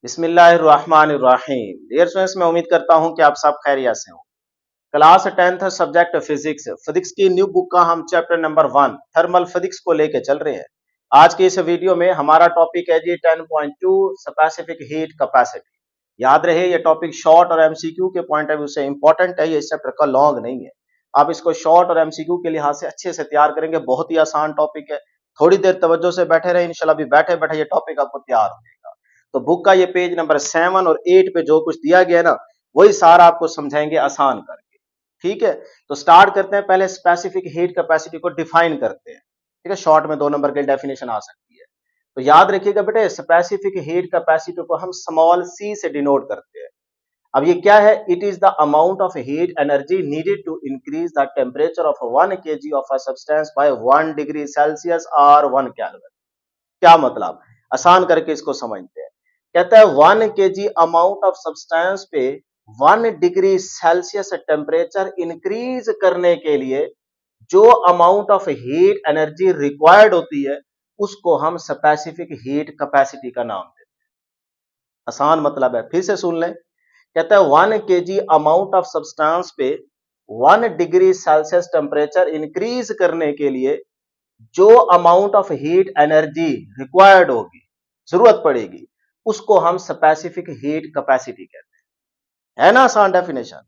बिस्मिल्लाहिर्रहमानिर्रहीम। Dear students, मैं उम्मीद करता हूं कि आप सब खैरियत से हो। Class 10th subject physics physics की न्यू बुक का हम चैप्टर नंबर 1 थर्मल फिजिक्स को लेके चल रहे हैं। आज की इस वीडियो में हमारा टॉपिक है जी 10.2 स्पेसिफिक हीट कैपेसिटी। याद रहे ये टॉपिक शॉर्ट और एमसीक्यू के पॉइंट ऑफ व्यू से इंपॉर्टेंट है। ये इस चैप्टर का लॉन्ग नहीं है। आप इसको शॉर्ट और एमसीक्यू के लिहाज से अच्छे से तैयार करेंगे। बहुत ही आसान टॉपिक है। थोड़ी देर तवज्जो से बैठे रहे, इंशाल्लाह भी बैठे बैठे ये टॉपिक आपको तैयार हो जाएगा। तो बुक का ये पेज नंबर 7 और 8 पे जो कुछ दिया गया है ना, वही सारा आपको समझाएंगे आसान करके। ठीक है, तो स्टार्ट करते हैं। पहले स्पेसिफिक हीट कैपेसिटी को डिफाइन करते हैं। ठीक है, शॉर्ट में 2 नंबर की डेफिनेशन आ सकती है। तो याद रखिएगा बेटे, स्पेसिफिक हीट कैपेसिटी को हम स्मॉल सी से डिनोट करते हैं। अब ये क्या है? It is the amount of heat energy needed to increase the temperature of 1 kg of a substance by 1 degree Celsius और 1 केल्विन। क्या मतलब? आसान करके इसको समझते हैं। कहता है 1 kg अमाउंट ऑफ सब्सटेंस पे 1 डिग्री सेल्सियस टेम्परेचर इंक्रीज करने के लिए जो amount of heat energy required होती है, उसको हम स्पेसिफिक हीट कैपेसिटी का नाम देते हैं। आसान मतलब है, फिर से सुन लें। कहता है 1 kg अमाउंट ऑफ सब्सटेंस पे 1 डिग्री सेल्सियस टेम्परेचर इंक्रीज करने के लिए जो amount of heat energy required होगी, जरूरत पड़ेगी, उसको हम स्पेसिफिक हीट कैपेसिटी कहते हैं। है ना आसान डेफिनेशन?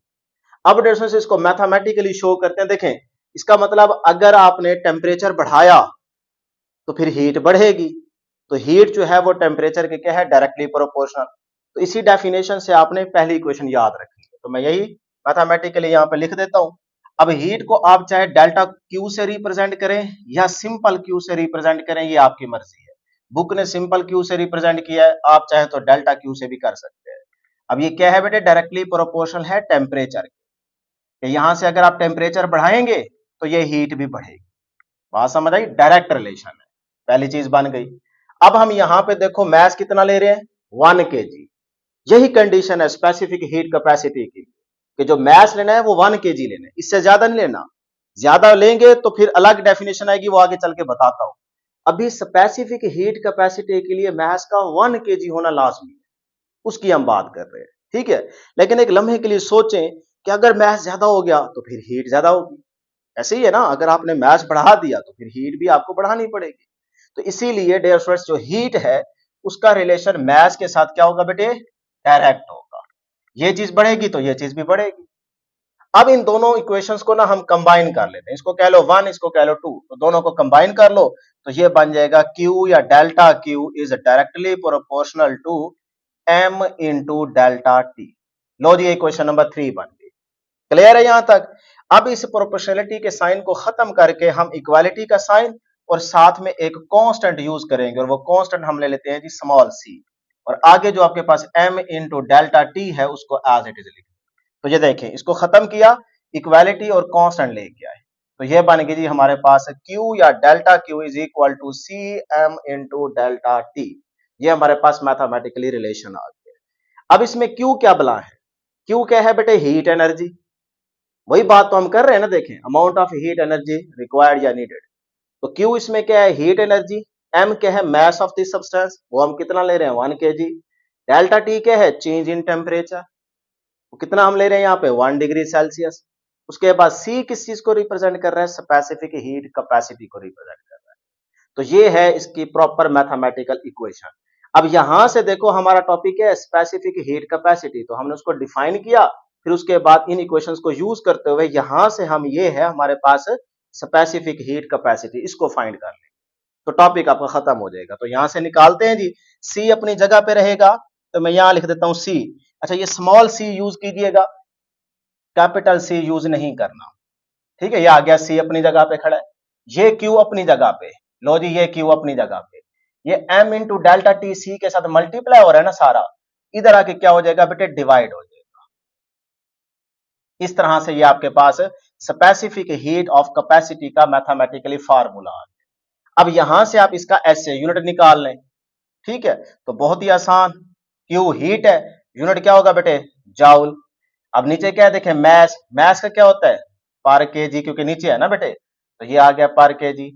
अब डेफिनेशन से इसको मैथमेटिकली शो करते हैं। देखें, इसका मतलब अगर आपने टेम्परेचर बढ़ाया तो फिर हीट बढ़ेगी। तो हीट जो है वो टेम्परेचर के क्या है? Directly proportional. तो इसी डेफिनेशन से आपने पहली इक्वेशन याद रखी है। तो मैं यही मैथमेटिकली यहां पे लिख देता हूं। अब हीट को आप चाहे डेल्टा क्यू से रिप्रेजेंट करें या सिंपल क्यू से रिप्रेजेंट करें, ये आपकी मर्जी है। बुक ने सिंपल क्यू से रिप्रेजेंट किया है, आप चाहे तो डेल्टा क्यू से भी कर सकते हैं। अब ये क्या है बेटे? डायरेक्टली प्रोपोर्शनल है टेम्परेचर के। यहां से अगर आप टेम्परेचर बढ़ाएंगे तो ये हीट भी बढ़ेगी। बात समझ आई? डायरेक्ट रिलेशन है। पहली चीज बन गई। अब हम यहां पे देखो मैस कितना ले रहे हैं? 1 kg। यही कंडीशन है स्पेसिफिक हीट कैपेसिटी की, कि जो मैस लेना है वो 1 kg लेना है, इससे ज्यादा नहीं लेना। ज्यादा लेंगे तो फिर अलग डेफिनेशन आएगी, वो आगे चल के बताता हूं। अभी स्पेसिफिक हीट कैपेसिटी के लिए मैस का 1 kg होना लाजमी है, उसकी हम बात कर रहे हैं। ठीक है, लेकिन एक लम्हे के लिए सोचें कि अगर मैस ज्यादा हो गया तो फिर हीट ज्यादा होगी। ऐसे ही है ना, अगर आपने मैस बढ़ा दिया तो फिर हीट भी आपको बढ़ानी पड़ेगी। तो इसीलिए डियर स्टूडेंट्स, जो हीट है उसका रिलेशन मैस के साथ क्या होगा बेटे? डायरेक्ट होगा। ये चीज बढ़ेगी तो ये चीज भी बढ़ेगी। अब इन दोनों इक्वेशंस को ना हम कंबाइन कर लेते हैं। इसको कह लो 1, इसको कह लो 2, तो दोनों को कंबाइन कर लो तो ये बन जाएगा Q या delta Q is directly proportional to M into delta T। लो जी, इक्वेशन नंबर 3 बन गई। क्लियर है यहां तक? अब इस प्रोपोर्शनलिटी के साइन को खत्म करके हम इक्वालिटी का साइन और साथ में एक कांस्टेंट यूज करेंगे, और वो कांस्टेंट हम ले लेते हैं जी स्मॉल सी। और आगे जो आपके पास m इंटू डेल्टा टी है उसको एज इट इज लिख। तो ये देखें, इसको खत्म किया, इक्वालिटी और कांस्टेंट लेके आए, तो ये बन गई जी हमारे पास q या delta q is equal to C m into delta T. ये हमारे पास मैथमेटिकली रिलेशन आ गया। अब इसमें q क्या बला है? q क्या है बेटे? Heat energy. वही बात तो हम कर रहे हैं ना। देखें, amount of heat energy required या नीडेड। तो Q इसमें क्या है? Heat energy. M क्या है? मास ऑफ दिस सब्सटेंस, वो हम कितना ले रहे हैं? 1 kg। डेल्टा T क्या है? चेंज इन टेम्परेचर, वो कितना हम ले रहे हैं यहाँ पे? 1 डिग्री सेल्सियस। उसके बाद C किस चीज को रिप्रेजेंट कर रहा है? स्पेसिफिक हीट कैपेसिटी को रिप्रेजेंट कर रहा है। तो ये है इसकी प्रॉपर मैथमेटिकल इक्वेशन। अब यहां से देखो, हमारा टॉपिक है स्पेसिफिक हीट कैपेसिटी, तो हमने उसको डिफाइन किया। फिर उसके बाद इन इक्वेशंस को यूज करते हुए यहां से हम, ये है हमारे पास स्पेसिफिक हीट कैपेसिटी, इसको फाइंड कर लें तो टॉपिक आपका खत्म हो जाएगा। तो यहां से निकालते हैं जी। सी अपनी जगह पे रहेगा, तो मैं यहां लिख देता हूं सी। अच्छा, ये स्मॉल सी यूज कीजिएगा, कैपिटल सी यूज नहीं करना। ठीक है, ये आ गया सी अपनी जगह पे खड़ा है, ये क्यू अपनी जगह पे। लो जी, ये क्यू अपनी जगह पे। ये M into delta T C के साथ मल्टीप्लाई हो रहा है ना सारा, इधर आके क्या हो जाएगा बेटे? डिवाइड हो जाएगा। इस तरह से ये आपके पास स्पेसिफिक हीट ऑफ कैपेसिटी का मैथमेटिकली फार्मूला आ गया। अब यहां से आप इसका एसए यूनिट निकाल लें। ठीक है, तो बहुत ही आसान। क्यू हीट है, यूनिट क्या होगा बेटे? जाउल। अब नीचे क्या है? देखें, मैस। मैस का क्या होता है? पर केजी, क्योंकि नीचे है ना बेटे, तो ये आ गया पर केजी।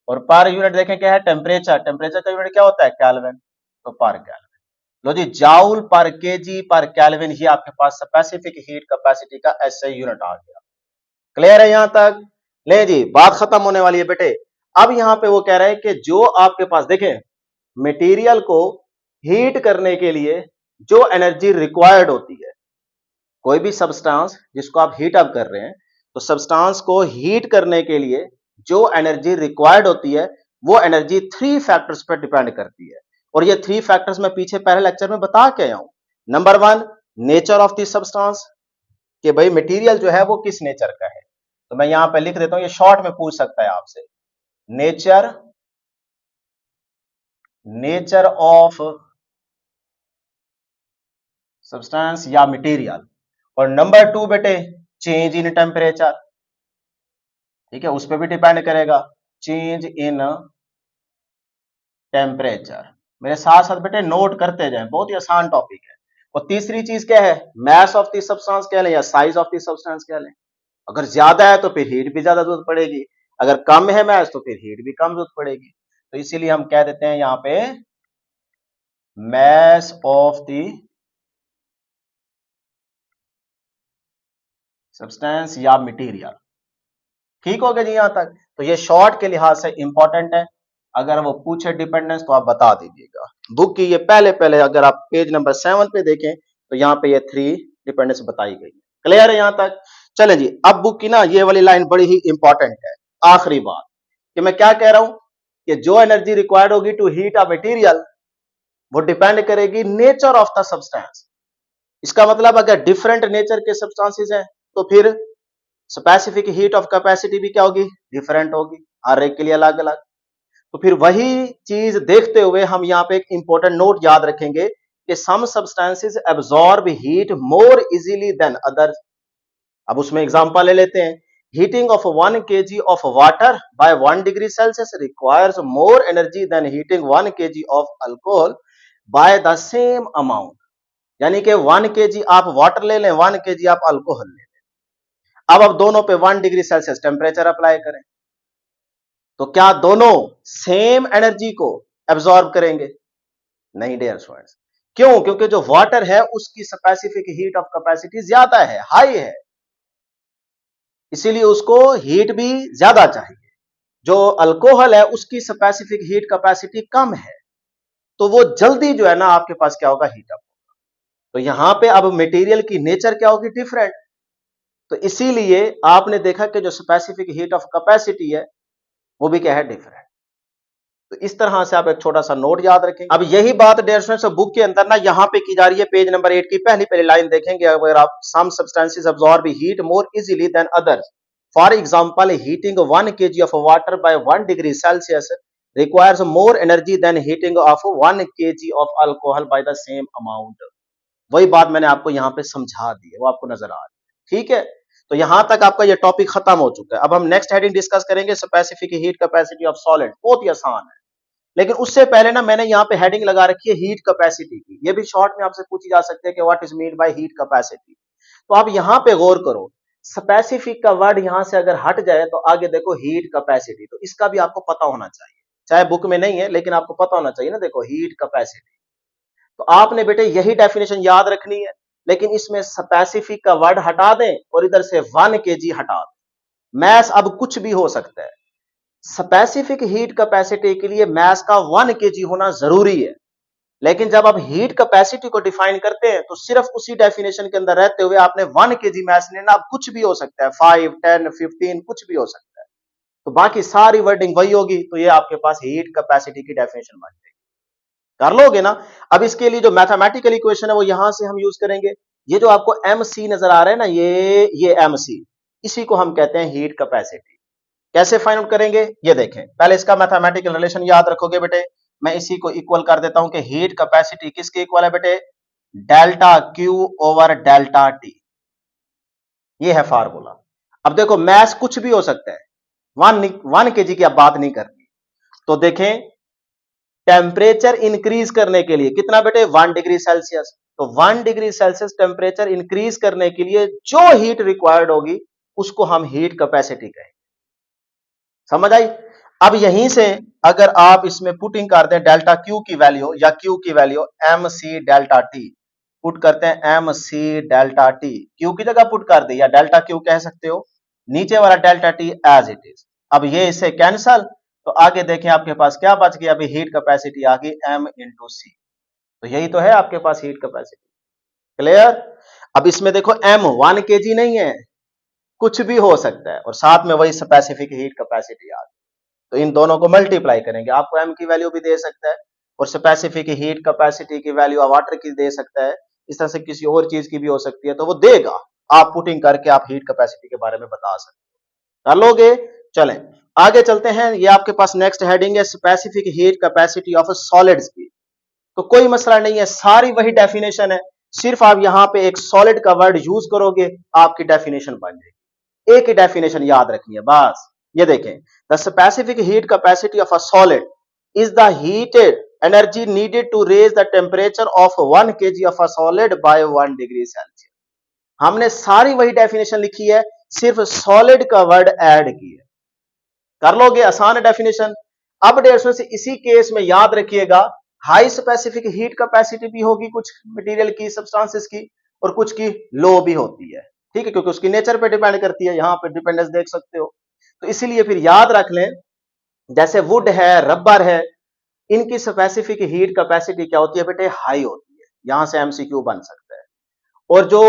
और पर यूनिट देखें क्या है? टेम्परेचर। टेम्परेचर का यूनिट क्या होता है? केल्विन। तो पर केल्विन। लो जी, joule per kg per kelvin, ये आपके पास स्पेसिफिक हीट कैपेसिटी का एसआई यूनिट आ गया। क्लियर है यहां तक? ले जी, बात खत्म होने वाली है बेटे। अब यहां पे वो कह रहे हैं कि जो आपके पास देखें, मटेरियल को हीट करने के लिए जो एनर्जी रिक्वायर्ड होती है, कोई भी सब्सटेंस जिसको आप हीट अप कर रहे हैं, तो सब्सटेंस को हीट करने के लिए जो एनर्जी रिक्वायर्ड होती है, वो एनर्जी 3 फैक्टर्स पर डिपेंड करती है। और ये 3 फैक्टर्स मैं पीछे पहले लेक्चर में बता के आया हूं। Number 1, nature of the substance, कि भाई मटेरियल जो है वो किस नेचर का है। तो मैं यहां पर लिख देता हूं, ये शॉर्ट में पूछ सकता है आपसे, नेचर ऑफ सब्सटेंस या मटेरियल। और नंबर 2 बेटे, चेंज इन टेम्परेचर, ठीक है, उस पर भी डिपेंड करेगा, चेंज इन टेम्परेचर। मेरे साथ साथ बेटे नोट करते जाएं, बहुत ही आसान टॉपिक है। और तीसरी चीज क्या है, मास ऑफ द सब्सटेंस कह लें या साइज ऑफ द सब्सटेंस कह लें। अगर ज्यादा है तो फिर हीट भी ज्यादा जरूरत पड़ेगी, अगर कम है मास तो फिर हीट भी कम जरूरत पड़ेगी। तो इसीलिए हम कह देते हैं यहां पे mass of the substance या मटेरियल। ठीक हो गया जी यहां तक? तो ये शॉर्ट के लिहाज से इंपॉर्टेंट है, अगर वो पूछे डिपेंडेंस तो आप बता दीजिएगा। बुक की ये पहले पहले अगर आप पेज नंबर 7 पे देखें तो यहाँ पे ये 3 डिपेंडेंस बताई गई है। क्लियर है यहां तक? चले जी, अब बुक की ना ये वाली लाइन बड़ी ही इंपॉर्टेंट है, आखिरी बात, कि मैं क्या कह रहा हूं कि जो एनर्जी रिक्वायर्ड होगी टू हीट अ मटेरियल, वो डिपेंड करेगी नेचर ऑफ द सब्सटेंस। इसका मतलब अगर डिफरेंट नेचर के सब्सटेंसेस हैं तो फिर स्पेसिफिक हीट ऑफ कैपेसिटी भी क्या होगी, डिफरेंट होगी, हर एक के लिए अलग अलग। तो फिर वही चीज देखते हुए हम यहाँ पे एक इंपॉर्टेंट नोट याद रखेंगे कि some substances absorb heat more easily than others. अब उसमें एग्जांपल ले लेते हैं, heating of 1 kg of water by 1 degree Celsius requires more energy than heating 1 kg of alcohol by the same amount. यानी कि 1 kg आप वाटर ले लें, 1 kg आप अल्कोहल ले लें। अब दोनों पे 1 डिग्री सेल्सियस टेम्परेचर अप्लाई करें, तो क्या दोनों सेम एनर्जी को एब्जॉर्ब करेंगे? नहीं डियर स्टूडेंट्स। क्यों? क्योंकि जो वाटर है उसकी स्पेसिफिक हीट ऑफ कैपेसिटी ज्यादा है, हाई है, इसीलिए उसको हीट भी ज्यादा चाहिए। जो अल्कोहल है उसकी स्पेसिफिक हीट कैपेसिटी कम है, तो वो जल्दी जो है ना आपके पास क्या होगा, हीट अप। तो यहां पे अब मटेरियल की नेचर क्या होगी, डिफरेंट। तो इसीलिए आपने देखा कि जो स्पेसिफिक हीट ऑफ कैपेसिटी है वो भी क्या है, डिफरेंट। तो इस तरह से आप एक छोटा सा नोट याद रखेंगे। अब यही बात डियर स्टूडेंट्स बुक के अंदर ना यहां पे की जा रही है, पेज नंबर 8 की पहली पहली लाइन देखेंगे, अगर आप some substances absorb heat more easily than others, for example heating 1 kg of water by 1 degree Celsius requires more energy than heating of 1 kg of alcohol by the same amount. वही बात मैंने आपको यहां पे समझा दी है, वो आपको नजर आ रही है। ठीक है, तो यहां तक आपका ये टॉपिक खत्म हो चुका है। अब हम नेक्स्ट हेडिंग डिस्कस करेंगे, specific heat capacity of solid. बहुत ही आसान है, लेकिन उससे पहले ना मैंने यहाँ पे हेडिंग लगा रखी है हीट कैपेसिटी की। ये भी शॉर्ट में आपसे पूछी जा सकती है कि what is mean by heat capacity. तो आप यहाँ पे गौर करो, स्पेसिफिक का वर्ड यहां से अगर हट जाए तो आगे देखो हीट कैपेसिटी, तो इसका भी आपको पता होना चाहिए, चाहे बुक में नहीं है लेकिन आपको पता होना चाहिए ना। देखो हीट कैपेसिटी, तो आपने बेटे यही डेफिनेशन याद रखनी है, लेकिन इसमें स्पेसिफिक का वर्ड हटा दें और इधर से 1 kg हटा दें। मैस अब कुछ भी हो सकता है, स्पेसिफिक हीट कैपेसिटी के लिए मैस का 1 kg होना जरूरी है। लेकिन जब आप हीट कैपेसिटी को डिफाइन करते हैं तो सिर्फ उसी डेफिनेशन के अंदर रहते हुए आपने 1 kg मैस लेना, अब कुछ भी हो सकता है, 5, 10, 15 कुछ भी हो सकता है। तो बाकी सारी वर्डिंग वही होगी, तो ये आपके पास हीट कैपेसिटी की डेफिनेशन बन जाएगी। कर लोगे ना? अब इसके लिए जो मैथमेटिकल इक्वेशन है वो यहां से हम यूज करेंगे। ये जो आपको MC नजर आ रहा है ना, ये MC, इसी को हम कहते हैं हीट कैपेसिटी। कैसे फाइंड आउट करेंगे ये देखें, पहले इसका मैथमेटिकल रिलेशन याद रखोगे बेटे। मैं इसी को इक्वल कर देता हूं कि हीट कैपेसिटी किसके इक्वल है बेटे, delta Q over delta T। ये है फार्मूला। अब देखो मैस कुछ भी हो सकता है, 1 kg की अब बात नहीं करनी। तो देखें, टेम्परेचर इंक्रीज करने के लिए कितना बेटे, 1 डिग्री सेल्सियस। तो 1 डिग्री सेल्सियस टेम्परेचर इंक्रीज करने के लिए जो हीट रिक्वायर्ड होगी उसको हम हीट कैपेसिटी कहेंगे। समझ आई? अब यहीं से अगर आप इसमें पुटिंग कर दें डेल्टा क्यू की वैल्यू या क्यू की value M C delta T, put करते हैं M C delta T, Q की जगह पुट कर दी या डेल्टा क्यू कह सकते हो, नीचे वाला delta T as it is. अब ये इससे कैंसल, तो आगे देखें आपके पास क्या बच गया, अभी हीट कैपेसिटी आ गई एम इंटू सी, तो यही तो है आपके पास हीट कैपेसिटी। क्लियर? अब इसमें देखो एम 1 केजी नहीं है, कुछ भी हो सकता है, और साथ में वही स्पेसिफिक हीट कैपेसिटी आ गई, तो इन दोनों को मल्टीप्लाई करेंगे, आपको एम की वैल्यू भी दे सकता है और स्पेसिफिक हीट कैपेसिटी की वैल्यू वाटर की दे सकता है, इस तरह से किसी और चीज की भी हो सकती है, तो वो देगा, आप पुटिंग करके आप हीट कैपेसिटी के बारे में बता सकते हैं। कर लोगे? चलें आगे चलते हैं, ये आपके पास नेक्स्ट हेडिंग है specific heat capacity of solids की। तो कोई मसला नहीं है, सारी वही डेफिनेशन है, सिर्फ आप यहां पे एक सॉलिड का वर्ड यूज करोगे, आपकी डेफिनेशन बन जाएगी। एक ही डेफिनेशन याद रखनी है बस। ये देखें, the specific heat capacity of a solid is the heated energy needed to raise the temperature of 1 kg of a solid by 1 degree Celsius. हमने सारी वही डेफिनेशन लिखी है, सिर्फ सॉलिड का वर्ड ऐड किया। कर लोगे? आसान डेफिनेशन। अब 150 से इसी केस में याद रखिएगा, हाई स्पेसिफिक हीट कैपेसिटी भी होगी कुछ मटेरियल की, सब्सटेंसेस की, और कुछ की लो भी होती है, ठीक है, क्योंकि उसकी नेचर पे डिपेंड करती है, यहां पे डिपेंडेंस देख सकते हो। तो इसीलिए फिर याद रख लें, जैसे वुड है, रबर है, इनकी स्पेसिफिक हीट कैपेसिटी क्या होती है बेटे? हाई होती है, यहां से एमसीक्यू बन सकता है। और जो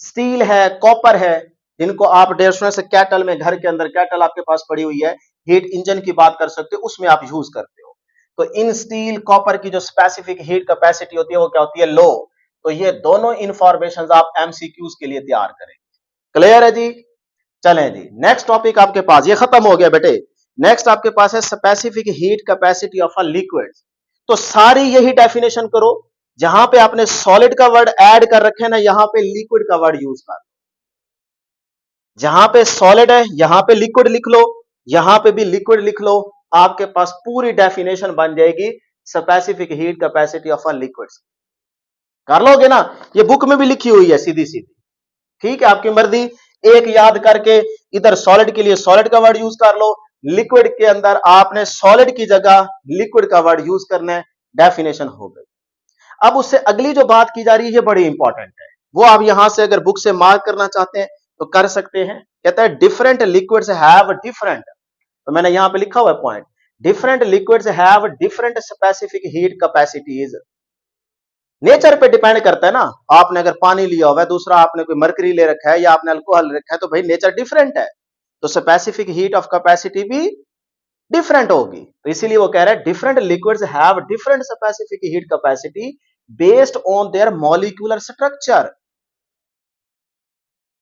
स्टील है, कॉपर है, जिनको आप 150 से कैटल में, घर के अंदर कैटल आपके पास पड़ी हुई है, हीट इंजन की बात कर सकते हो, उसमें आप यूज करते हो, तो इन स्टील कॉपर की जो स्पेसिफिक हीट कैपेसिटी होती है वो क्या होती है? लो। तो ये दोनों इंफॉर्मेशन आप एमसीक्यूज के लिए तैयार करें। क्लियर है जी? चलें जी, नेक्स्ट टॉपिक आपके पास, ये खत्म हो गया बेटे। नेक्स्ट आपके पास है specific heat capacity of a liquid. तो सारी यही डेफिनेशन करो, जहां पे आपने सॉलिड का वर्ड ऐड कर रखे ना, यहां पे लिक्विड का वर्ड यूज कर, जहां पे सॉलिड है यहां पे लिक्विड लिख लो, यहां पे भी लिक्विड लिख लो, आपके पास पूरी डेफिनेशन बन जाएगी specific heat capacity of a liquid. कर लोगे ना? ये बुक में भी लिखी हुई है सीधी सीधी, ठीक है, आपकी मर्जी। एक याद करके इधर सॉलिड के लिए सॉलिड का वर्ड यूज कर लो, लिक्विड के अंदर आपने सॉलिड की जगह लिक्विड का वर्ड यूज करना है, डेफिनेशन हो गई। अब उससे अगली जो बात की जा रही है ये बड़ी इंपॉर्टेंट है, वो आप यहां से अगर बुक से मार्क करना चाहते हैं तो कर सकते हैं। कहता है डिफरेंट लिक्विड्स हैव डिफरेंट, तो मैंने यहां पे लिखा हुआ है point, different liquids have different specific heat capacities. Nature पे डिपेंड करता है ना, आपने अगर पानी लिया हुआ है, दूसरा आपने कोई मरकरी ले रखा है या आपने अल्कोहल रखा है, तो भाई नेचर डिफरेंट है, तो स्पेसिफिक हीट ऑफ कैपेसिटी भी डिफरेंट होगी। तो इसीलिए वो कह रहा है different liquids have different specific heat capacity based on their molecular structure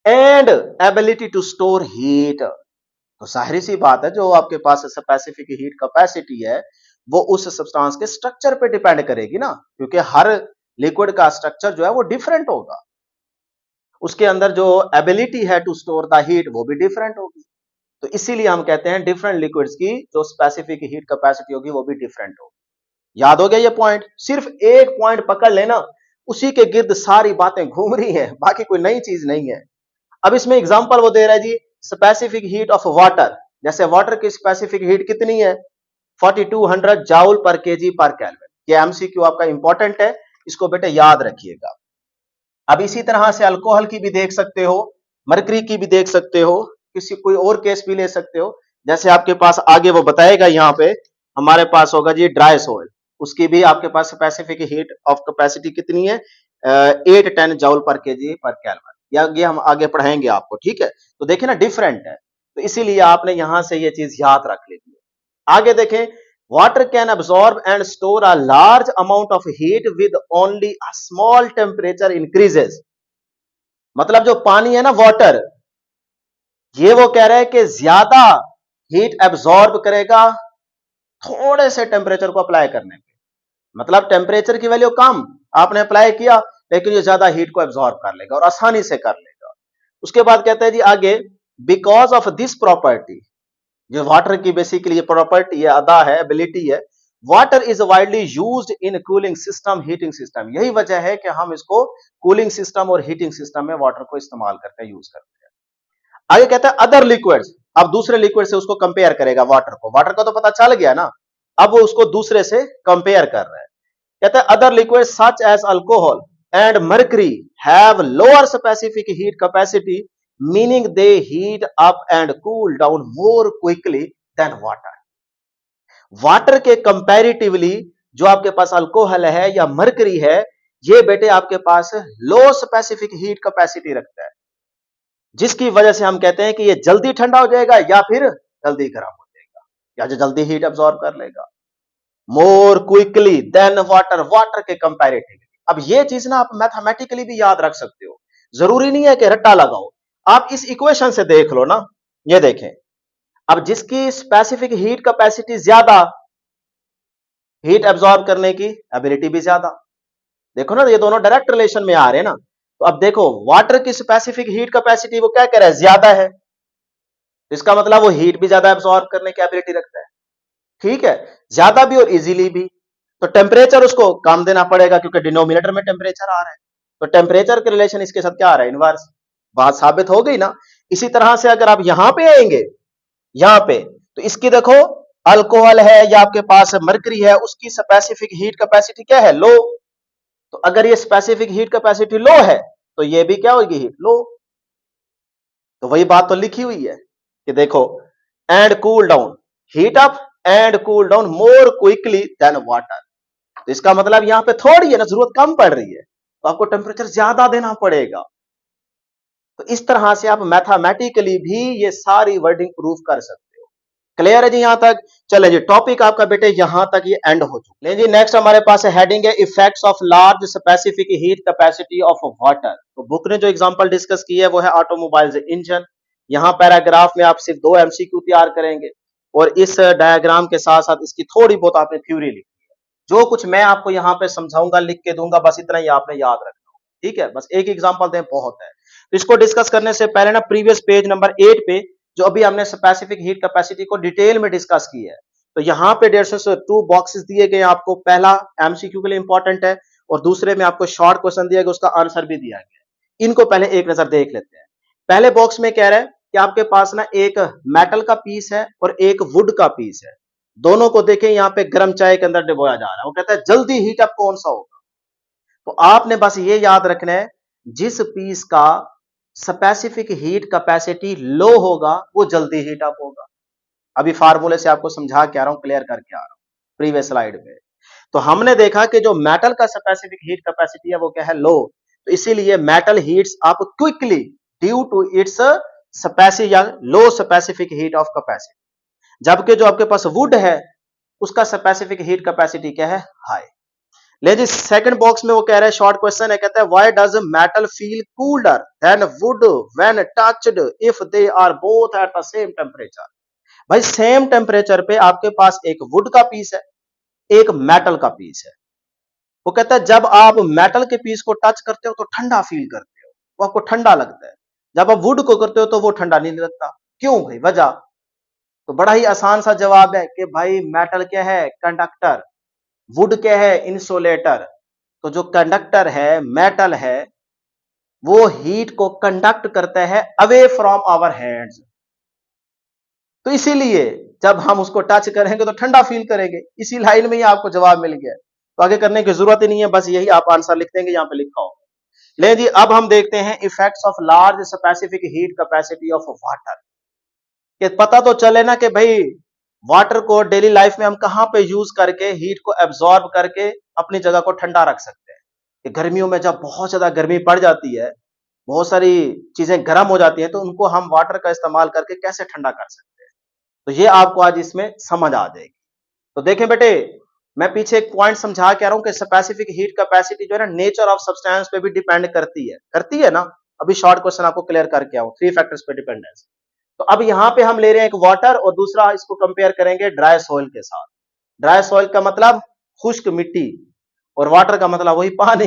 and ability to store heat. तो जाहिर सी बात है, जो आपके पास स्पेसिफिक हीट कैपेसिटी है वो उस सब्सटेंस के स्ट्रक्चर पे डिपेंड करेगी ना, क्योंकि हर लिक्विड का स्ट्रक्चर जो है वो डिफरेंट होगा, उसके अंदर जो एबिलिटी है टू स्टोर द हीट वो भी डिफरेंट होगी। तो इसीलिए हम कहते हैं डिफरेंट लिक्विड्स की जो स्पेसिफिक हीट कैपेसिटी होगी वो भी डिफरेंट होगी। याद हो गया ये पॉइंट? सिर्फ एक पॉइंट पकड़ लेना, उसी के गिर्द सारी बातें घूम रही हैं, बाकी कोई नई चीज नहीं है। अब इसमें एग्जांपल वो दे रहा है जी, स्पेसिफिक हीट ऑफ वाटर, जैसे वाटर की स्पेसिफिक हीट कितनी है? 4200 joule per kg per kelvin. ये एमसीक्यू आपका इंपॉर्टेंट है, इसको बेटे याद रखिएगा। अब इसी तरह से अल्कोहल की भी देख सकते हो, मरकरी की भी देख सकते हो, किसी कोई और केस भी ले सकते हो, जैसे आपके पास आगे वो बताएगा, यहाँ पे हमारे पास होगा जी ड्राई सोइल, उसकी भी आपके पास स्पेसिफिक हीट ऑफ कैपेसिटी कितनी है? 810 joule per kg per kelvin, या ये हम आगे पढ़ाएंगे आपको, ठीक है। तो देखिए ना डिफरेंट है, तो इसीलिए आपने यहां से ये चीज याद रख लेनी है। आगे देखें, water can absorb and store a large amount of heat with only a small temperature increases। मतलब जो पानी है ना वाटर, ये वो कह रहा है कि ज्यादा हीट एब्सॉर्ब करेगा थोड़े से टेम्परेचर को अप्लाई करने पे, मतलब टेम्परेचर की वैल्यू कम आपने अप्लाई किया, लेकिन ये ज्यादा हीट को एब्सॉर्ब कर लेगा और आसानी से कर लेगा। उसके बाद कहते हैं जी आगे, बिकॉज ऑफ दिस प्रॉपर्टी, जो वाटर की बेसिकली प्रॉपर्टी है, अदा है, एबिलिटी है, water is widely used in cooling system, heating system. यही वजह है कि हम इसको कूलिंग सिस्टम और हीटिंग सिस्टम में वाटर को इस्तेमाल करके यूज करते हैं। आगे कहता है अदर लिक्विड्स, अब दूसरे लिक्विड से उसको कंपेयर करेगा वाटर को, वाटर का तो पता चल गया ना, अब वो उसको दूसरे से कंपेयर कर रहा है। कहता है other liquid such as alcohol and mercury have lower specific heat capacity meaning they heat up and cool down more quickly than water. Water के कंपैरेटिवली जो आपके पास अल्कोहल है या मर्करी है, ये बेटे आपके पास लो स्पेसिफिक हीट कैपेसिटी रखता है, जिसकी वजह से हम कहते हैं कि ये जल्दी ठंडा हो जाएगा या फिर जल्दी गर्म हो जाएगा, या जो जल्दी हीट अब्सॉर्ब कर लेगा more quickly than water, water के कंपैरेटिवली। अब ये चीज ना आप मैथमेटिकली भी याद रख सकते हो, जरूरी नहीं है कि रट्टा लगाओ, आप इस इक्वेशन से देख लो ना, ये देखें, अब जिसकी स्पेसिफिक हीट कैपेसिटी ज्यादा, हीट एब्जॉर्ब करने की एबिलिटी भी ज्यादा। देखो ना, ये दोनों डायरेक्ट रिलेशन में आ रहे हैं ना। तो अब देखो, वाटर की स्पेसिफिक हीट कैपेसिटी वो क्या कह रहा है, ज्यादा है, इसका मतलब वो हीट भी ज्यादा एब्जॉर्ब करने की एबिलिटी रखता है, ठीक है, ज्यादा भी और इजीली भी। तो टेम्परेचर उसको कम देना पड़ेगा क्योंकि डिनोमिनेटर में टेम्परेचर आ रहा है, तो टेम्परेचर के रिलेशन इसके साथ क्या आ रहा है, इनवर्स, बात साबित हो गई ना। इसी तरह से अगर आप यहां पे आएंगे, यहां पे, तो इसकी देखो, अल्कोहल है या आपके पास मरकरी है, उसकी स्पेसिफिक हीट कैपेसिटी क्या है, लो। तो अगर ये स्पेसिफिक हीट कैपेसिटी लो है तो ये भी क्या होगी, हीट लो। तो वही बात तो लिखी हुई है कि देखो, and cool down, heat up and cool down more quickly than water. तो इसका मतलब यहां पे थोड़ी है ना, जरूरत कम पड़ रही है, तो आपको टेम्परेचर ज्यादा देना पड़ेगा। तो इस तरह से आप मैथमेटिकली भी ये सारी वर्डिंग प्रूफ कर सकते हो। क्लियर है जी यहां तक? चले जी, टॉपिक आपका बेटे यहां तक ये एंड हो चुका है। जी नेक्स्ट हमारे पास हेडिंग है effects of large specific heat capacity of water. तो बुक ने जो एग्जांपल डिस्कस की है वो है ऑटोमोबाइल्स इंजन। यहाँ पैराग्राफ में आप सिर्फ 2 एमसीक्यू तैयार करेंगे और इस डायग्राम के साथ साथ इसकी थोड़ी बहुत आपने थ्योरी लिखी है। जो कुछ मैं आपको यहाँ पे समझाऊंगा, लिख के दूंगा, बस इतना ही आपने याद रखना होगा, ठीक है, बस एक एग्जांपल दें बहुत है। तो इसको डिस्कस करने से पहले ना प्रीवियस पेज नंबर 8 पे जो अभी हमने स्पेसिफिक हीट कैपेसिटी को डिटेल में डिस्कस की है, तो यहाँ पे 150 से 2 बॉक्सेस दिए गए आपको। पहला एमसीक्यू के लिए इंपॉर्टेंट है और दूसरे में आपको शॉर्ट क्वेश्चन दिया गया, उसका आंसर भी दिया गया। इनको पहले एक नजर देख लेते हैं। पहले बॉक्स में कह रहा है कि आपके पास ना एक मेटल का पीस है और एक वुड का पीस है, दोनों को देखें यहाँ पे गर्म चाय के अंदर डुबोया जा रहा है। वो कहता है जल्दी हीट अप कौन सा होगा, तो आपने बस ये याद रखना है, जिस पीस का स्पेसिफिक हीट कैपेसिटी लो होगा वो जल्दी हीट अप होगा। अभी फार्मूले से आपको समझा के आ रहा हूं, क्लियर करके आ रहा हूं प्रीवियस स्लाइड में। तो हमने देखा कि जो मेटल का स्पेसिफिक हीट कैपेसिटी है वो क्या है, लो, तो इसीलिए metal heats up quickly due to its specific या low specific heat of capacity. जबकि जो आपके पास वुड है उसका स्पेसिफिक हीट कैपेसिटी क्या है, हाई। ले जी सेकंड बॉक्स में वो कह रहा है, शॉर्ट क्वेश्चन है, कहता है why does metal feel cooler than wood when touched if they are both at the same temperature. भाई सेम टेम्परेचर पे आपके पास एक वुड का पीस है, एक मेटल का पीस है। वो कहता है जब आप मेटल के पीस को टच करते हो तो ठंडा फील करते हो, वो आपको ठंडा लगता है। जब आप वुड को करते हो तो वो ठंडा नहीं लगता। क्यों भाई, वजह? तो बड़ा ही आसान सा जवाब है कि भाई मेटल क्या है, कंडक्टर, वुड क्या है, इंसुलेटर। तो जो कंडक्टर है, मेटल है, वो हीट को कंडक्ट करता है अवे फ्रॉम आवर हैंड्स। तो इसीलिए जब हम उसको टच करेंगे तो ठंडा फील करेंगे। इसी लाइन में ही आपको जवाब मिल गया, तो आगे करने की जरूरत ही नहीं है, बस यही आप आंसर लिख देंगे, यहां पे लिखा होगा। ले जी अब हम देखते हैं effects of large specific heat capacity of water. कि पता तो चले ना कि भाई वाटर को डेली लाइफ में हम कहां पे यूज करके हीट को एब्जॉर्ब करके अपनी जगह को ठंडा रख सकते हैं। कि गर्मियों में जब बहुत ज्यादा गर्मी पड़ जाती है, बहुत सारी चीजें गर्म हो जाती हैं, तो उनको हम वाटर का इस्तेमाल करके कैसे ठंडा कर सकते हैं। तो ये आपको आज इसमें समझ आ जाएगी। तो देखें बेटे, मैं पीछे एक पॉइंट समझा के आ रहा हूं कि स्पेसिफिक हीट कैपेसिटी जो है ना नेचर ऑफ सब्सटेंस पे भी डिपेंड करती है ना। अभी शॉर्ट क्वेश्चन आपको क्लियर करके आऊं, 3 फैक्टर्स पे डिपेंडेंस। तो अब यहां पे हम ले रहे हैं एक वाटर और दूसरा इसको कंपेयर करेंगे ड्राई सॉइल के साथ। ड्राई सॉइल का मतलब खुश्क मिट्टी और वाटर का मतलब वही पानी।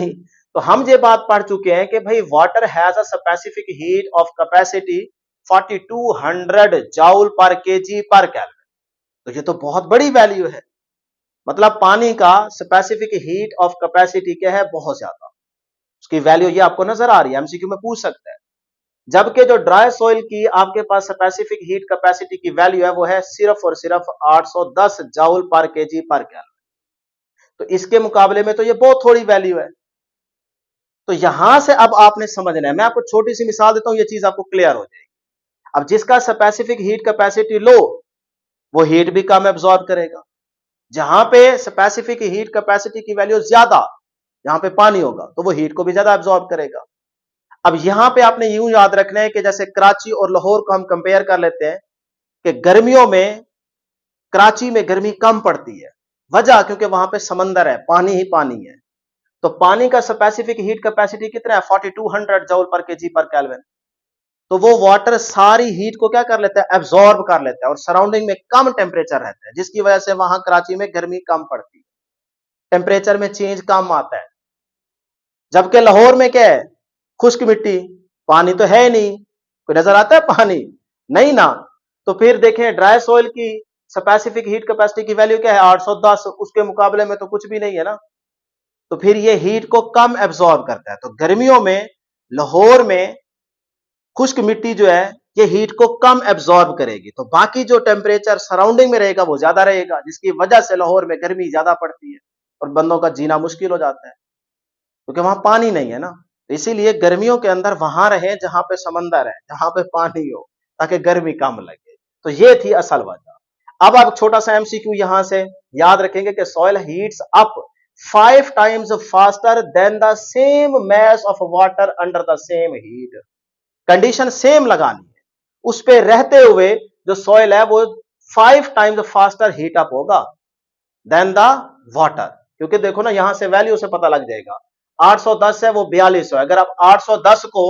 तो हम ये बात पढ़ चुके हैं कि भाई water has a specific heat of capacity 4200 joule पर केजी पर केल्विन। तो ये तो बहुत बड़ी वैल्यू है, मतलब पानी का स्पेसिफिक हीट ऑफ कैपेसिटी क्या है, बहुत ज्यादा। उसकी वैल्यू ये आपको नजर आ रही है, एमसीक्यू में पूछ सकता है। जबकि जो ड्राई सॉइल की आपके पास स्पेसिफिक हीट कैपेसिटी की वैल्यू है वो है सिर्फ और सिर्फ 810 जूल पर केजी पर केल्विन। तो इसके मुकाबले में तो ये बहुत थोड़ी वैल्यू है। तो यहां से अब आपने समझना है, मैं आपको छोटी सी मिसाल देता हूं, ये चीज आपको क्लियर हो जाएगी। अब जिसका स्पेसिफिक हीट कैपेसिटी लो, वो हीट भी कम एब्जॉर्ब करेगा। जहां पे स्पेसिफिक हीट कैपेसिटी की वैल्यू ज्यादा, जहां पे पानी होगा, तो वो हीट को भी ज्यादा एब्जॉर्ब करेगा। अब यहां पे आपने यूं याद रखना है कि जैसे कराची और लाहौर को हम कंपेयर कर लेते हैं कि गर्मियों में कराची में गर्मी कम पड़ती है। वजह क्योंकि वहां पे समंदर है, पानी ही पानी है। तो पानी का स्पेसिफिक हीट कैपेसिटी कितना है? 4200 जूल पर केजी पर केल्विन। तो वो वाटर सारी हीट को क्या कर लेता है? एब्जॉर्ब कर लेता है, और सराउंडिंग में कम टेम्परेचर रहता है, जिसकी वजह से वहां कराची में गर्मी कम पड़ती है, टेम्परेचर में चेंज कम आता है। जबकि लाहौर में क्या है? खुश्क मिट्टी, पानी तो है नहीं। कोई नजर आता है पानी? नहीं ना। तो फिर देखें ड्राई सॉइल की स्पेसिफिक हीट कैपेसिटी की वैल्यू क्या है? 810। उसके मुकाबले में तो कुछ भी नहीं है ना। तो फिर ये हीट को कम एब्जॉर्ब करता है। तो गर्मियों में लाहौर में खुश्क मिट्टी जो है ये हीट को कम एब्जॉर्ब करेगी, तो बाकी जो टेम्परेचर सराउंडिंग में रहेगा वो ज्यादा रहेगा, जिसकी वजह से लाहौर में गर्मी ज्यादा पड़ती है और बंदों का जीना मुश्किल हो जाता है, क्योंकि वहां पानी नहीं है ना। तो इसीलिए गर्मियों के अंदर वहां रहे जहां पे समंदर है, जहां पे पानी हो, ताकि गर्मी कम लगे। तो ये थी असल वजह। अब आप छोटा सा एमसीक्यू यहां से याद रखेंगे कि soil heats up 5 times faster than the same mass of water under the same heat. Condition same लगानी है, उस पे रहते हुए जो सॉइल है वो 5 टाइम्स फास्टर हीट अप होगा देन द वाटर। क्योंकि देखो ना, यहां से वैल्यू से पता लग जाएगा, 810 है वो 4200 है। अगर आप 810 को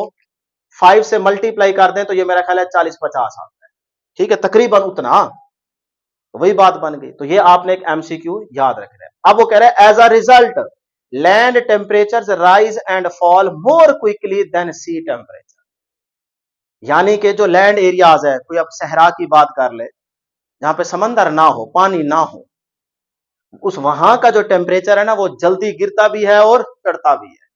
5 से मल्टीप्लाई कर दें तो ये मेरा ख्याल है 40-50 आता है। ठीक है, तकरीबन उतना। तो वही बात बन गई। तो ये आपने एक एमसीक्यू याद रखना है। अब वो कह रहे हैं as a result land temperatures rise and fall more quickly than sea temperature. यानी कि जो लैंड एरियाज है, कोई अब सहरा की बात कर ले, जहां पे समंदर ना हो, पानी ना हो, उस वहां का जो टेम्परेचर है ना वो जल्दी गिरता भी है और चढ़ता भी है।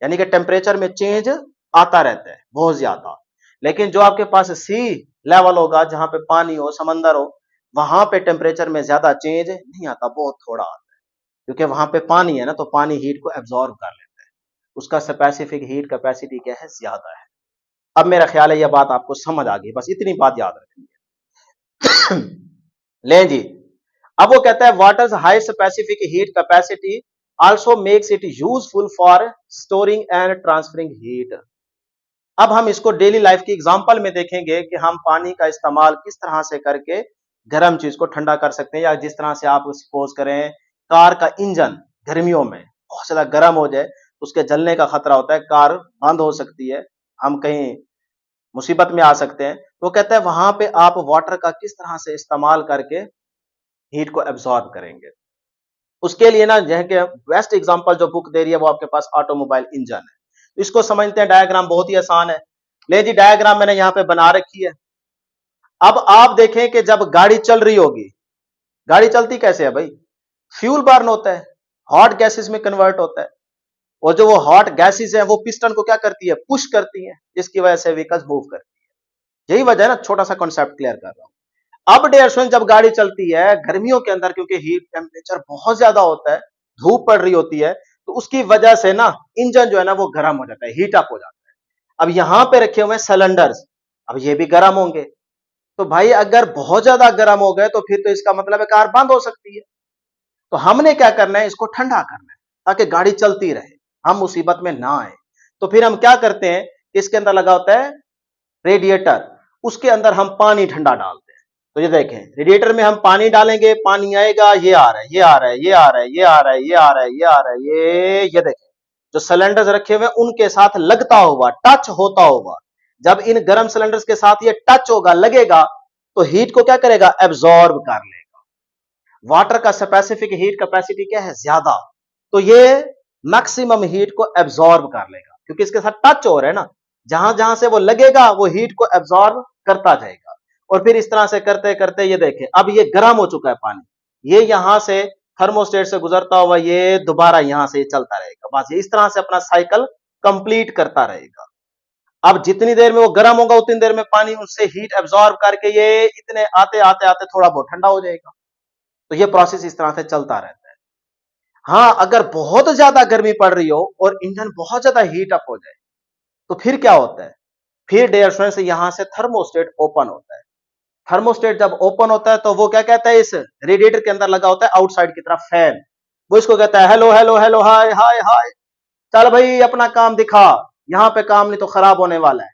यानी कि टेम्परेचर में चेंज आता रहता है बहुत ज्यादा। लेकिन जो आपके पास सी लेवल होगा, जहां पे पानी हो, समंदर हो, वहां पे टेम्परेचर में ज्यादा चेंज नहीं आता, बहुत थोड़ा आता है। क्योंकि वहां पे पानी है ना, तो पानी हीट को एब्जॉर्ब कर लेता है, उसका स्पेसिफिक हीट कैपेसिटी क्या है? ज्यादा है। अब मेरा ख्याल है यह बात आपको समझ आ गई, बस इतनी बात याद रखनी है। ले जी, अब वो कहता है waters high specific heat capacity also makes it useful for storing and transferring heat. अब हम इसको डेली लाइफ की एग्जांपल में देखेंगे कि हम पानी का इस्तेमाल किस तरह से करके गर्म चीज को ठंडा कर सकते हैं। या जिस तरह से आप सपोज करें, कार का इंजन गर्मियों में बहुत ज्यादा गर्म हो जाए, उसके जलने का खतरा होता है, कार बंद हो सकती है, हम कहीं मुसीबत में आ सकते हैं। तो कहता है वहां पे आप वाटर का किस तरह से इस्तेमाल करके हीट को एब्जॉर्ब करेंगे। उसके लिए ना, जह के बेस्ट एग्जांपल जो बुक दे रही है वो आपके पास ऑटोमोबाइल इंजन है। तो इसको समझते हैं, डायग्राम बहुत ही आसान है। ले जी, डायग्राम मैंने यहां पे बना रखी है। अब आप देखें कि जब गाड़ी चल रही होगी, गाड़ी चलती कैसे है भाई? फ्यूल बर्न होता है, हॉट गैसेस में कन्वर्ट होता है, और जो वो हॉट गैसेस हैं वो पिस्टन को क्या करती है? पुश करती है, जिसकी वजह से व्हीकल्स मूव करती है। यही वजह है ना, छोटा सा कॉन्सेप्ट क्लियर कर रहा हूं। अब डियर स्टूडेंट, जब गाड़ी चलती है गर्मियों के अंदर, क्योंकि हीट टेम्परेचर बहुत ज्यादा होता है, धूप पड़ रही होती है, तो उसकी वजह से ना इंजन जो है ना वो गर्म हो जाता है, हीट अप हो जाता है। अब यहां पे रखे हुए सिलेंडर्स, अब ये भी गर्म होंगे। तो भाई अगर बहुत ज्यादा गर्म हो गए तो फिर तो इसका मतलब है कार बंद हो सकती है। तो हमने क्या करना है? इसको ठंडा करना है, ताकि गाड़ी चलती रहे, हम मुसीबत में ना आए। तो फिर हम क्या करते हैं? इसके अंदर लगा होता है रेडिएटर, उसके अंदर हम पानी ठंडा डालते हैं। तो ये देखें, रेडिएटर में हम पानी डालेंगे, पानी आएगा, ये आ रहा है, ये आ रहा है, ये आ रहा है, ये आ रहा है, ये आ रहा है, ये आ रहा है, ये देखें, जो सिलेंडर्स रखे हुए उनके साथ लगता हुआ, टच होता हुआ, जब इन गर्म सिलेंडर्स के साथ ये टच होगा, लगेगा, तो हीट को क्या करेगा? एब्जॉर्ब कर लेगा। वाटर का स्पेसिफिक हीट कैपेसिटी क्या है? ज्यादा। तो ये मैक्सिमम हीट को एब्जॉर्ब कर लेगा, क्योंकि इसके साथ टच हो रहा है ना, जहां जहां से वो लगेगा वो हीट को एब्जॉर्ब करता जाएगा। और फिर इस तरह से करते करते ये देखें, अब ये गर्म हो चुका है पानी, ये यहां से थर्मोस्टेट से गुजरता हुआ ये दोबारा यहां से चलता रहेगा, बस ये इस तरह से अपना साइकिल कंप्लीट करता रहेगा। अब जितनी देर में वो गर्म होगा उतनी देर में पानी उससे हीट एब्जॉर्ब करके ये इतने आते आते आते थोड़ा बहुत ठंडा हो जाएगा। तो ये प्रोसेस इस तरह से चलता रहता है। हाँ, अगर बहुत ज्यादा गर्मी पड़ रही हो और इंजन बहुत ज्यादा हीट अप हो जाए तो फिर क्या होता है? फिर डियर स्टूडेंट्स यहां से थर्मोस्टेट ओपन होता है। थर्मोस्टेट जब ओपन होता है तो वो क्या कहता है, इस रेडिएटर के अंदर लगा होता है आउटसाइड की तरफ फैन, वो इसको कहता है हेलो हेलो हेलो हाय हाय हाय, चल भाई अपना काम दिखा, यहाँ पे काम नहीं तो खराब होने वाला है,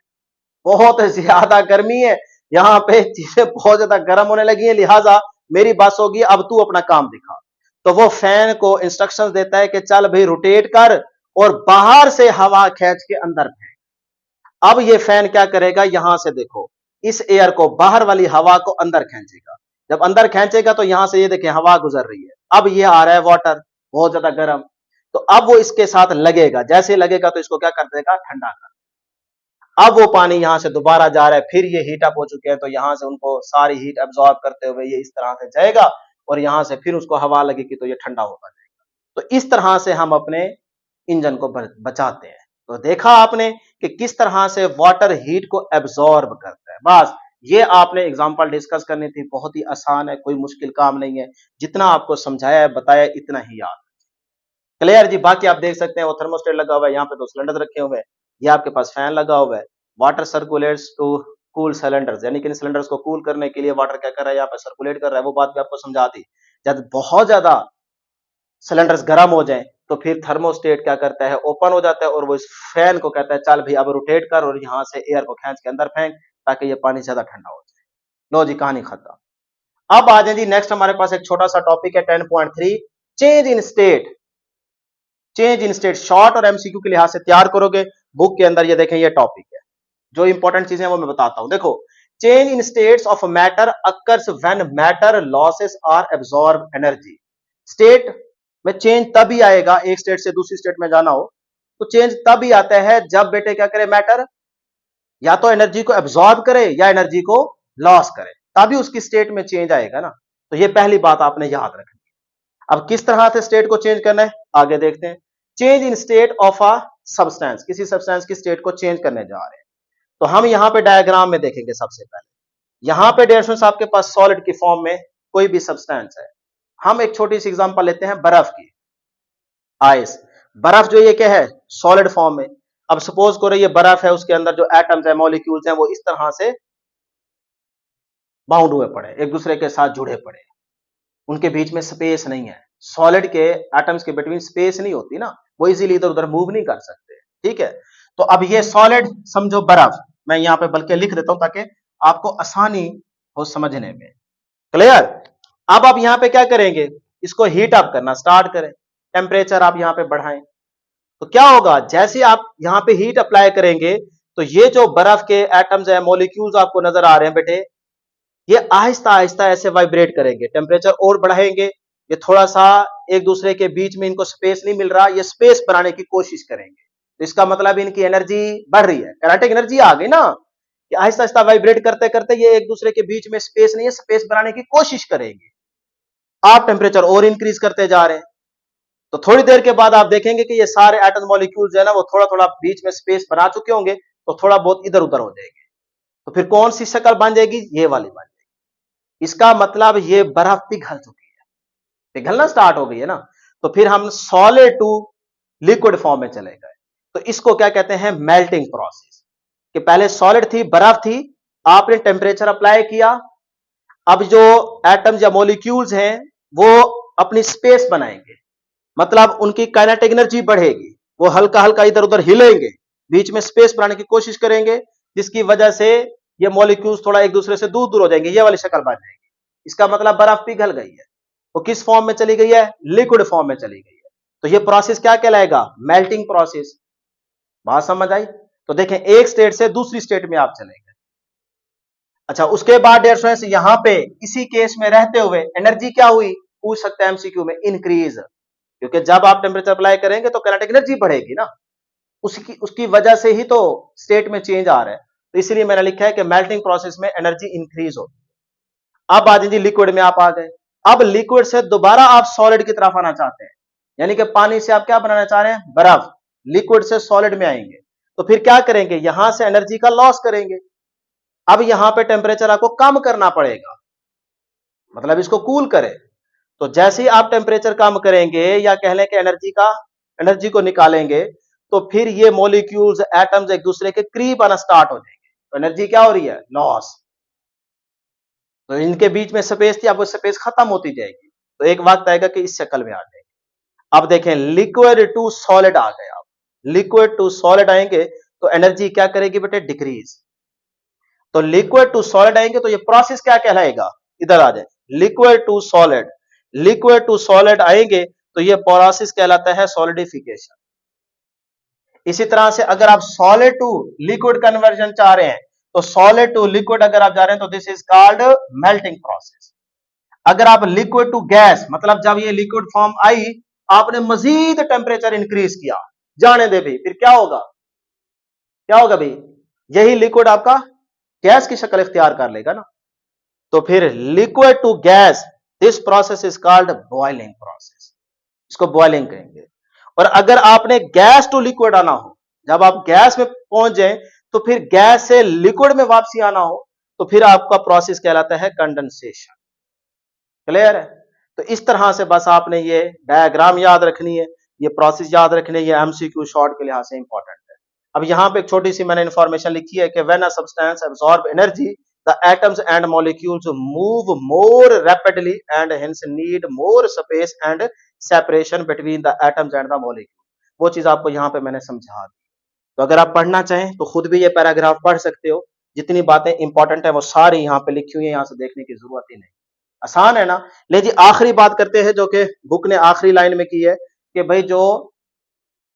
बहुत ज्यादा गर्मी है, यहाँ पे चीजें बहुत ज्यादा गर्म होने लगी है, लिहाजा मेरी बस होगी, अब तू अपना काम दिखा। तो वो फैन को इंस्ट्रक्शंस देता है कि चल भाई रोटेट कर और बाहर से हवा खींच के अंदर फेंक। अब ये फैन क्या करेगा, यहां से देखो इस एयर को, बाहर वाली हवा को अंदर खींचेगा। जब अंदर खींचेगा तो यहां से ये देखें हवा गुजर रही है। अब ये आ रहा है वाटर बहुत ज्यादा गर्म, तो अब वो इसके साथ लगेगा, जैसे लगेगा तो इसको क्या कर देगा, ठंडा कर। अब वो पानी यहां से दोबारा जा रहा है, फिर ये हीट अप हो चुके हैं तो यहां से उनको सारी हीट एब्जॉर्ब करते हुए ये इस तरह से जाएगा और यहां से फिर उसको हवा लगेगी तो ये ठंडा होगा जाएगा। तो इस तरह से हम अपने इंजन को बचाते हैं। तो देखा आपने कि किस तरह से वाटर हीट को एब्जॉर्ब करता है। बस ये आपने एग्जांपल डिस्कस करनी थी, बहुत ही आसान है, कोई मुश्किल काम नहीं है, जितना आपको समझाया है बताया इतना ही याद। क्लियर जी? बाकी आप देख सकते हैं वो थर्मोस्टेट लगा हुआ है, यहाँ पे दो सिलेंडर रखे हुए हैं, ये आपके पास फैन लगा हुआ है, water circulates to cool cylinders, यानी कि सिलेंडर्स को कूल करने के लिए वाटर क्या कर रहा है, यहाँ पे सर्कुलेट कर रहा है, वो बात भी आपको समझा दी। जब बहुत ज्यादा सिलेंडर्स गर्म हो जाए तो फिर थर्मोस्टेट क्या करता है, ओपन हो जाता है और वो इस फैन को कहता है चल भाई अब रोटेट कर और यहाँ से एयर को खींच के अंदर फेंक ताकि ये पानी ज्यादा ठंडा हो जाए। लो जी कहानी खत्म। अब आ जाए जी नेक्स्ट, हमारे पास एक छोटा सा टॉपिक है 10.3, change in state. Change in state short और एमसीक्यू के लिहाज से तैयार करोगे, बुक के अंदर ये देखें ये टॉपिक है। जो इंपॉर्टेंट चीजें वो मैं बताता हूं। देखो, change in states of matter occurs when matter loses or absorb energy. State में चेंज तभी आएगा, एक स्टेट से दूसरी स्टेट में जाना हो तो चेंज तभी आता है जब बेटे क्या करे, मैटर या तो एनर्जी को एब्सॉर्ब करे या एनर्जी को लॉस करे, तभी उसकी स्टेट में चेंज आएगा ना। तो ये पहली बात आपने याद रखनी। अब किस तरह से स्टेट को चेंज करना है आगे देखते हैं। Change in state of a substance, किसी सब्सटेंस की स्टेट को चेंज करने जा रहे हैं। तो हम यहां पे डायग्राम में देखेंगे। सबसे पहले यहां पे डेढ़ सौ आपके पास सॉलिड की फॉर्म में कोई भी सब्सटेंस है। हम एक छोटी सी एग्जांपल लेते हैं बर्फ की, आइस। बर्फ जो ये क्या है, सॉलिड फॉर्म में। अब सपोज करो ये बर्फ है, उसके अंदर जो एटम्स है, मॉलिक्यूल्स हैं, वो इस तरह से बाउंड हुए पड़े, एक दूसरे के साथ जुड़े पड़े, उनके बीच में स्पेस नहीं है। सॉलिड के एटम्स के बिटवीन स्पेस नहीं होती ना, वो इजीली इधर उधर मूव नहीं कर सकते। ठीक है, तो अब ये सॉलिड समझो बर्फ, मैं यहां पे बल्कि लिख देता हूं ताकि आपको आसानी हो समझने में। क्लियर? अब आप यहां पे क्या करेंगे, इसको हीट अप करना स्टार्ट करें, टेम्परेचर आप यहां पे बढ़ाएं। तो क्या होगा, जैसे आप यहां पे हीट अप्लाई करेंगे तो ये जो बर्फ के एटम्स है, मॉलिक्यूल्स आपको नजर आ रहे हैं बेटे, ये आहिस्ता आहिस्ता ऐसे वाइब्रेट करेंगे। टेम्परेचर और बढ़ाएंगे, ये थोड़ा सा एक दूसरे के बीच में इनको स्पेस नहीं मिल रहा, ये स्पेस बनाने की कोशिश करेंगे। तो इसका मतलब इनकी एनर्जी बढ़ रही है, काइनेटिक एनर्जी आ गई ना, कि आहिस्ता आहिस्ता वाइब्रेट करते करते ये एक दूसरे के बीच में स्पेस नहीं है, स्पेस बनाने की कोशिश करेंगे। आप टेम्परेचर और इंक्रीज करते जा रहे हैं, तो थोड़ी देर के बाद आप देखेंगे कि ये सारे एटम मॉलिक्यूल्स है ना, वो थोड़ा थोड़ा बीच में स्पेस बना चुके होंगे, तो थोड़ा बहुत इधर उधर हो जाएंगे। तो फिर कौन सी शक्ल बन जाएगी, ये वाली बन जाएगी। इसका मतलब ये बर्फ पिघल चुकी है, पिघलना स्टार्ट हो गई है ना। तो फिर हम सॉलिड टू लिक्विड फॉर्म में चले गए। तो इसको क्या कहते हैं, मेल्टिंग प्रोसेस। कि पहले सॉलिड थी, बर्फ थी, आपने टेम्परेचर अप्लाई किया, अब जो एटम्स या मॉलिक्यूल्स हैं वो अपनी स्पेस बनाएंगे, मतलब उनकी काइनेटिक एनर्जी बढ़ेगी, वो हल्का हल्का इधर उधर हिलेंगे, बीच में स्पेस बनाने की कोशिश करेंगे, जिसकी वजह से ये मॉलिक्यूल्स थोड़ा एक दूसरे से दूर दूर हो जाएंगे, ये वाली शक्ल बन जाएगी। इसका मतलब बर्फ पिघल गई है, वो किस फॉर्म में चली गई है, लिक्विड फॉर्म में चली गई है। तो ये प्रोसेस क्या कहलाएगा, मेल्टिंग प्रोसेस। बात समझ आई? तो देखें एक स्टेट से दूसरी स्टेट में आप चलेंगे। अच्छा, उसके बाद डेयर स्टूडेंट्स यहां पे इसी केस में रहते हुए एनर्जी क्या हुई, पूछ सकते हैं एमसीक्यू में, इंक्रीज। क्योंकि जब आप टेम्परेचर अप्लाई करेंगे तो काइनेटिक एनर्जी बढ़ेगी ना, उसकी उसकी वजह से ही तो स्टेट में चेंज आ रहा है। तो इसलिए मैंने लिखा है कि मेल्टिंग प्रोसेस में एनर्जी इंक्रीज होती है। अब आ जाइए लिक्विड में आप आ गए। अब लिक्विड से दोबारा आप सॉलिड की तरफ आना चाहते हैं, यानी कि पानी से आप क्या बनाना चाह रहे हैं, बर्फ। लिक्विड से सॉलिड में आएंगे तो फिर क्या करेंगे, यहां से एनर्जी का लॉस करेंगे। अब यहां पे टेम्परेचर आपको कम करना पड़ेगा, मतलब इसको कूल करें। तो जैसे ही आप टेम्परेचर कम करेंगे या कह लें कि एनर्जी को निकालेंगे, तो फिर ये मॉलिक्यूल्स एटम्स एक दूसरे के करीब आना स्टार्ट हो जाएंगे, तो एनर्जी क्या हो रही है, लॉस। तो इनके बीच में स्पेस थी, अब वो स्पेस खत्म होती जाएगी, तो एक वक्त आएगा कि इस शक्ल में आ जाएगी। अब देखें, लिक्विड टू सॉलिड आ गए, आप लिक्विड टू सॉलिड आएंगे तो एनर्जी क्या करेगी बेटे, डिक्रीज। तो लिक्विड टू सॉलिड आएंगे तो ये प्रोसेस क्या कहलाएगा, इधर आ जाए, liquid to solid. Liquid to solid आएंगे तो ये प्रोसेस कहलाता है सॉलिडिफिकेशन। इसी तरह से अगर आप सॉलिड टू लिक्विड कन्वर्जन चाह रहे हैं, तो सॉलिड टू लिक्विड अगर आप जा रहे हैं तो this is called melting process. अगर आप लिक्विड टू गैस, मतलब जब ये लिक्विड फॉर्म आई, आपने मजीद टेम्परेचर इंक्रीज किया, जाने दे भाई, फिर क्या होगा, क्या होगा भाई, यही लिक्विड आपका गैस की शक्ल इख्तियार कर लेगा ना। तो फिर liquid to gas, this process is called boiling process, इसको बॉइलिंग कहेंगे। और अगर आपने गैस टू लिक्विड आना हो, जब आप गैस में पहुंच जाए, तो फिर गैस से लिक्विड में वापसी आना हो, तो फिर आपका प्रोसेस कहलाता है कंडेंसेशन। क्लियर है। तो इस तरह से बस आपने ये डायग्राम याद रखनी है, ये प्रोसेस याद रखनी है, ये एमसीक्यू शॉर्ट के लिहाज से इंपॉर्टेंट है। अब यहां पे एक छोटी सी मैंने इंफॉर्मेशन लिखी है कि when a substance absorb energy, the atoms and molecules move more rapidly and hence need more space and separation between the atoms and the molecule. वो चीज आपको यहां पे मैंने समझा दी। तो अगर आप पढ़ना चाहें तो खुद भी ये पैराग्राफ पढ़ सकते हो, जितनी बातें इंपॉर्टेंट है वो सारी यहां पे लिखी हुई है, यहां से देखने की जरूरत ही नहीं। आसान है ना। ले जी, आखिरी बात करते हैं जो कि बुक ने आखिरी लाइन में की है, कि भाई जो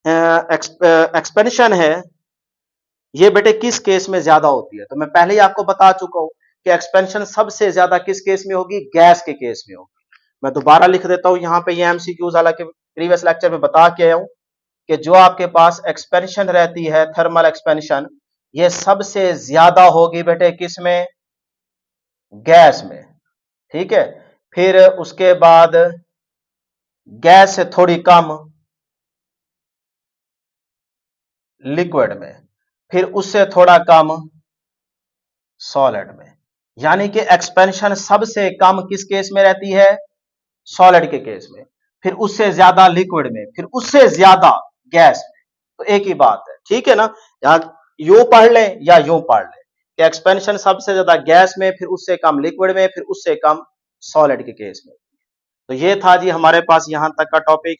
एक्सपेंशन है ये बेटे किस केस में ज्यादा होती है। तो मैं पहले ही आपको बता चुका हूं कि एक्सपेंशन सबसे ज्यादा किस केस में होगी, गैस के केस में होगी। मैं दोबारा लिख देता हूं यहां पे, ये एमसीक्यूज हालांकि प्रीवियस लेक्चर में बता के आया हूं कि जो आपके पास एक्सपेंशन रहती है, थर्मल एक्सपेंशन, ये सबसे ज्यादा होगी बेटे किस में, गैस में। ठीक है। फिर उसके बाद गैस से थोड़ी कम लिक्विड में, फिर उससे थोड़ा कम सॉलिड में। यानी कि एक्सपेंशन सबसे कम किस केस में रहती है, सॉलिड के केस में, फिर उससे ज्यादा लिक्विड में, फिर उससे ज्यादा गैस में। तो एक ही बात है, ठीक है ना। या यूं पढ़ लें या यूं पढ़ लें कि एक्सपेंशन सबसे ज्यादा गैस में, फिर उससे कम लिक्विड में, फिर उससे कम सॉलिड के केस में। तो ये था जी हमारे पास यहां तक का टॉपिक।